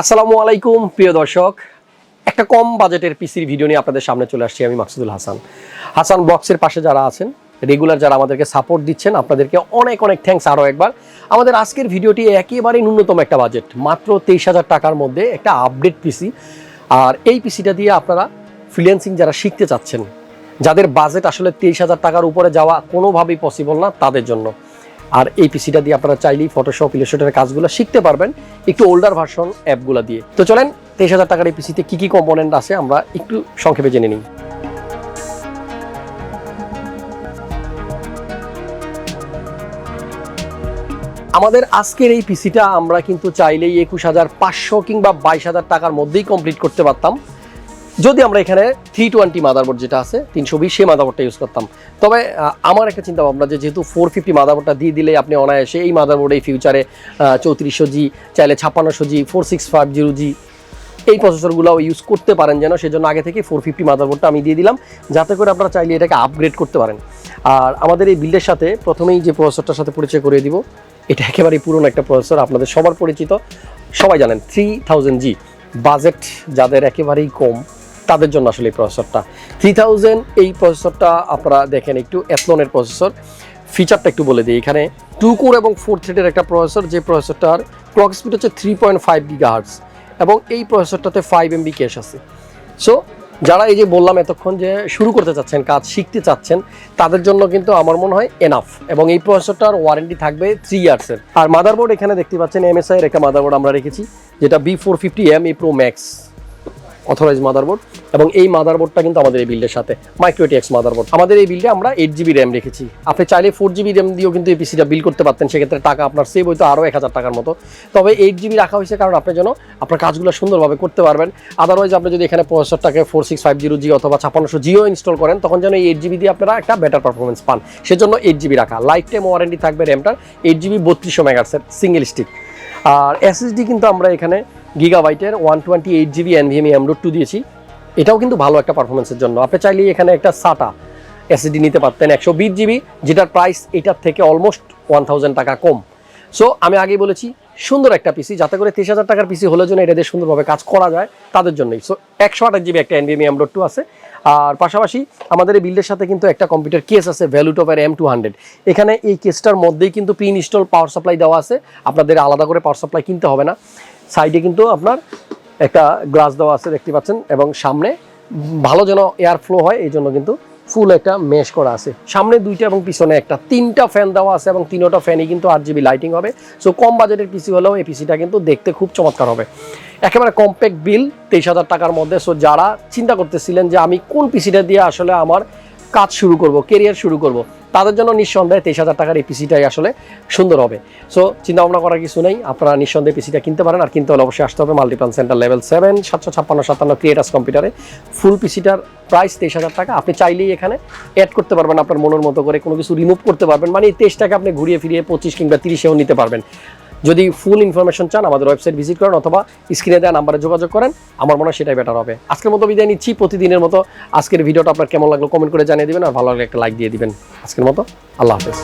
আসসালামু আলাইকুম প্রিয় দর্শক, একটা কম বাজেটের পিসির ভিডিও নিয়ে আপনাদের সামনে চলে আসছি আমি মাকসুদুল হাসান। হাসান ব্লগসের পাশে যারা আছেন, রেগুলার যারা আমাদেরকে সাপোর্ট দিচ্ছেন, আপনাদেরকে অনেক অনেক থ্যাঙ্কস। আরও একবার আমাদের আজকের ভিডিওটি একেবারেই ন্যূনতম একটা বাজেট, মাত্র 23,000 টাকার মধ্যে একটা আপডেট পিসি। আর এই পিসিটা দিয়ে আপনারা ফ্রিল্যান্সিং যারা শিখতে চাচ্ছেন, যাদের বাজেট আসলে 23,000 টাকার উপরে যাওয়া কোনোভাবেই পসিবল না, তাদের জন্য। আর এই পিসিটা দিয়ে আপনারা চাইলেই ফটোশপ ইলাস্ট্রেটরের কাজগুলো শিখতে পারবেন একটু ওল্ডার ভার্সন অ্যাপগুলো দিয়ে। তো চলেন 23,000 টাকার এই পিসিতে কী কী কম্পোনেন্ট আছে আমরা একটু সংক্ষেপে জেনে নিই। আমাদের আজকের এই পিসিটা আমরা কিন্তু চাইলেই 21,500 কিংবা 22,000 টাকার মধ্যেই কমপ্লিট করতে পারতাম, যদি আমরা এখানে 320 মাদারবোর্ড যেটা আছে 320 সেই মাদারবোর্ডটা ইউজ করতাম। তবে আমার একটা চিন্তা ভাবনা যে যেহেতু 450 মাদারবোর্ডটা দিয়ে দিলে আপনি অনায়াসে এই মাদারবোর্ডে এই ফিউচারে 3400G, চাইলে 5600G, 4650G এই প্রসেসরগুলোও ইউজ করতে পারেন যেন, সেজন্য আগে থেকে 450 মাদারবোর্ডটা আমি দিয়ে দিলাম, যাতে করে আপনারা চাইলে এটাকে আপগ্রেড করতে পারেন। আর আমাদের এই বিল্ডের সাথে প্রথমেই যে প্রসেসরটার সাথে পরিচয় করিয়ে দিব, এটা একেবারেই পুরনো একটা প্রসেসর, আপনাদের সবার পরিচিত, সবাই জানেন 3000G। বাজেট যাদের একেবারেই কম তাদের জন্য আসলে এই প্রসেসরটা 3000। এই প্রসেসরটা আপনারা দেখেন একটু এথলনের প্রসেসর। ফিচারটা একটু বলে দিই, এখানে 2 কোর এবং 4 থ্রেডের একটা প্রসেসর, যে প্রসেসরটার ক্লক স্পিড হচ্ছে 3.5 GHz এবং এই প্রসেসরটাতে 5 MB ক্যাশ আছে। সো যারা এই যে বললাম এতক্ষণ যে শুরু করতে চাচ্ছেন, কাজ শিখতে চাচ্ছেন, তাদের জন্য কিন্তু আমার মনে হয় এনাফ। এবং এই প্রসেসরটার ওয়ারেন্টি থাকবে 3 ইয়ার্সের। আর মাদারবোর্ড এখানে দেখতে পাচ্ছেন MSI এর একটা মাদারবোর্ড আমরা রেখেছি, যেটা B450M Pro Max authorize motherboard. এবং এই মাদারবোর্ডটা কিন্তু আমাদের এই বিল্ডের সাথে মাইক্রোটিএক্স মাদারবোর্ড। আমাদের এই বিল্ডে আমরা 8GB র্যাম রেখেছি। আপনি চাইলে 4GB র্যাম দিয়েও কিন্তু এই পিসিটা বিল্ড করতে পারতেন, সেক্ষেত্রে টাকা আপনার সেভ হইতো আরও 1000 টাকার মতো। তবে 8GB রাখা হয়েছে কারণ আপনার জন্য আপনার কাজগুলো সুন্দরভাবে করতে পারবেন। আদারওয়াইজ আপনি যদি এখানে প্রসেসরটাকে 4650G অথবা 5600Gও ইনস্টল করেন, তখন যেন এই 8GB দিয়ে আপনারা একটা বেটার পারফরমেন্স পান, সেজন্য 8GB রাখা। লাইফ টাইম ওয়ারেন্টি থাকবে র্যামটার, 8GB 3200 মেগাহার্টজের সিঙ্গেল স্টিক। আর SSD কিন্তু আমরা এখানে গিগাবাইটের 128GB NVMe M.2 দিয়েছি, এটাও কিন্তু ভালো একটা পারফরমেন্সের জন্য। আপনি চাইলে এখানে একটা SATA SSD নিতে পারতেন 120GB, যেটার প্রাইস এটার থেকে অলমোস্ট 1000 টাকা কম। সো আমি আগেই বলেছি সুন্দর একটা পিসি, যাতে করে 23,000 টাকার পিসি হলে জন্য এটা দিয়ে সুন্দরভাবে কাজ করা যায় তাদের জন্যই। সো 128GB একটা NVMe M.2 আছে। আর পাশাপাশি আমাদের এই বিল্ডের সাথে কিন্তু একটা কম্পিউটার কেস আছে ভ্যালুটপের M200। এখানে এই কেসটার মধ্যেই কিন্তু প্রি ইনস্টল পাওয়ার সাপ্লাই দেওয়া আছে, আপনাদের আলাদা করে পাওয়ার সাপ্লাই কিনতে হবে না। সাইডে কিন্তু আপনার একটা গ্লাস দেওয়া আছে দেখতে পাচ্ছেন, এবং সামনে ভালো যেন এয়ার ফ্লো হয় এই জন্য কিন্তু ফুল একটা মেশ করা আছে। সামনে 2টা এবং পিছনে একটা, 3টা ফ্যান দেওয়া আছে এবং 3টা ফ্যানই কিন্তু 8GB লাইটিং হবে। সো কম বাজেটের পিসি হলেও এই পিসিটা কিন্তু দেখতে খুব চমৎকার হবে। একেবারে কম্প্যাক্ট বিল 23,000 টাকার মধ্যে। সো যারা চিন্তা করতেছিলেন যে আমি কোন পিসিটা দিয়ে আসলে আমার কাজ শুরু করব, কেরিয়ার শুরু করব, তাদের জন্য নিঃসন্দেহে 23,000 টাকার এই পিসিটাই আসলে সুন্দর হবে। সো চিন্তা ভাবনা করার কিছু নেই, আপনারা নিঃসন্দেহে পিসিটা কিনতে পারেন। আর কিনতে হলে অবশ্যই আসতে হবে মাল্টিপ্লান সেন্টার লেভেল 7, 75657 ক্রিয়েটাস কম্পিউটারে। ফুল পিসিটার প্রাইস 23,000 টাকা। আপনি চাইলেই এখানে অ্যাড করতে পারবেন আপনার মনের মতো করে, কোনো কিছু রিমুভ করতে পারবেন, মানে এই 23 টাকা আপনি ঘুরিয়ে ফিরিয়ে 25 কিংবা 30-এও নিতে পারবেন। যদি ফুল ইনফরমেশন চান আমাদের ওয়েবসাইট ভিজিট করেন অথবা স্ক্রিনে দেওয়া নাম্বারে যোগাযোগ করেন, আমার মনে হয় সেটাই বেটার হবে। আজকের মতো বিদায় নিচ্ছি। প্রতিদিনের মতো আজকের ভিডিওটা আপনার কেমন লাগলো কমেন্ট করে জানিয়ে দিবেন, আর ভালো লাগলে একটা লাইক দিয়ে দিবেন। আজকের মতো আল্লাহ হাফেজ।